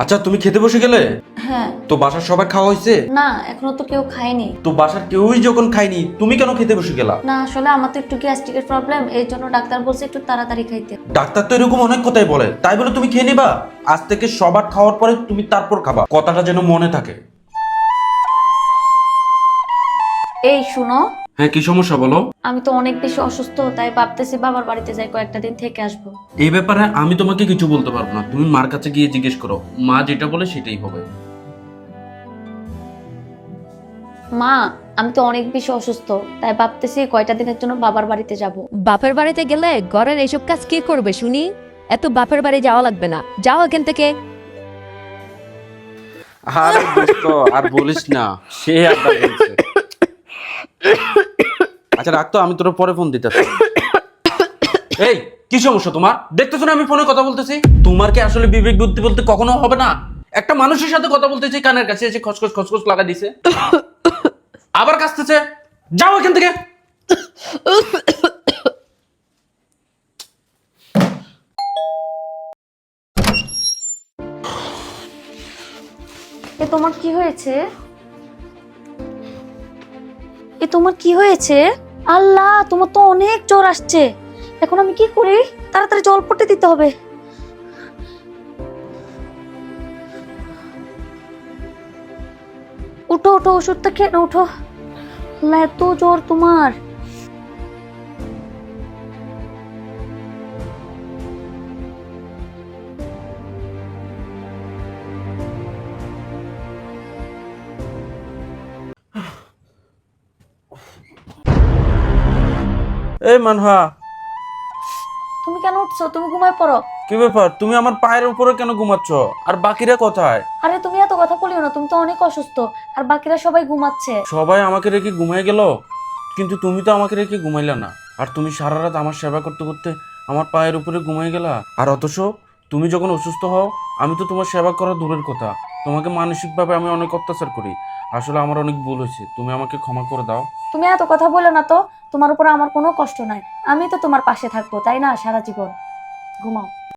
আচ্ছা তুমি খেতে বসে গেলে? হ্যাঁ। তো বাসার সবাই খাওয়া হয়েছে? না, এখনো তো কেউ খায়নি। তো বাসার কেউই যখন খায়নি তুমি কেন খেতে বসে গেলা? না, আসলে আমার তো একটু গ্যাস্ট্রিকের প্রবলেম, এই জন্য ডাক্তার বলছে একটু তাড়াতাড়ি খাইতে। ডাক্তার তো এরকম অনেক কথাই বলে, তাই বলে তুমি খেয়ে নিবা? আজ থেকে সবার খাওয়ার পরে তুমি তারপর খাবা, কথাটা যেন মনে থাকে। এই শুনো, হ্যাঁ কি সমস্যা বলো? আমি তো অনেক বেশি অসুস্থ, তাই ভাবতেছি বাবার বাড়িতে যাই, কয়েকটা দিন থেকে আসবো। এই ব্যাপারে আমি তোমাকে কিছু বলতে পারবো না, তুমি মার কাছে গিয়ে জিজ্ঞেস করো, মা যেটা বলে সেটাই হবে। মা, আমি তো অনেক বেশি অসুস্থ, তাই ভাবতেছি কয়টা দিনের জন্য বাবার বাড়িতে যাব। বাপের বাড়িতে গেলে ঘরের এইসব কাজ কে করবে শুনি? এত বাপের বাড়ি যাওয়া লাগবে না, যাও এখান থেকে। আর দোস্ত আর বলিস না, সে আড্ডা বলছে। আচ্ছা রাখতো, আমি তোর পরে ফোন দিতেছি। এই কি সমস্যা তোমার? দেখতেছো না আমি ফোনে কথা বলতেছি? তোমার কি আসলে বিবেক বুদ্ধি বলতে কখনো হবে না? একটা মানুষের সাথে কথা বলতেছি, কানের কাছে এসে খসখস খসখস লাগা দিছে, আবার কাশতেছে। যাও এখান থেকে। এ তোমার কি হয়েছে? এ তোমার কি হয়েছে? আল্লাহ, তোমার তো অনেক জ্বর আসছে। এখন আমি কি করি? তাড়াতাড়ি জল পড়তে দিতে হবে। উঠো উঠো, ওষুধটা খেয়ে নাও, উঠো। আল্লাহ, এত জ্বর তোমার। এই মানহা, তুমি কেন উঠছো? তুমি ঘুমায় পড়ো। কি ব্যাপার? তুমি আমার পায়ের উপরে কেন ঘুমাচ্ছ? আর বাকিরা কোথায়? আরে তুমি এত কথা বলিও না, তুমি তো অনেক অসুস্থ, আর বাকিরা সবাই ঘুমাচ্ছে। সবাই আমাকে রেখে ঘুমাই গেল, কিন্তু তুমি তো আমাকে রেখে ঘুমাইলা না। আর তুমি সারা রাত আমার সেবা করতে করতে আমার পায়ের উপরে ঘুমাই গেলা। আর অথচ তুমি যখন অসুস্থ হও, আমি তো তোমার সেবা করা দূরের কথা, তোমাকে মানসিকভাবে আমি অনেক অত্যাচার করি। আসলে আমার অনেক ভুল হয়েছে, তুমি আমাকে ক্ষমা করে দাও। তুমি এত কথা বলো না তো, তোমার উপরে আমার কোনো কষ্ট নাই। আমি তো তোমার পাশে থাকবো, তাই না, সারা জীবন। ঘুমাও।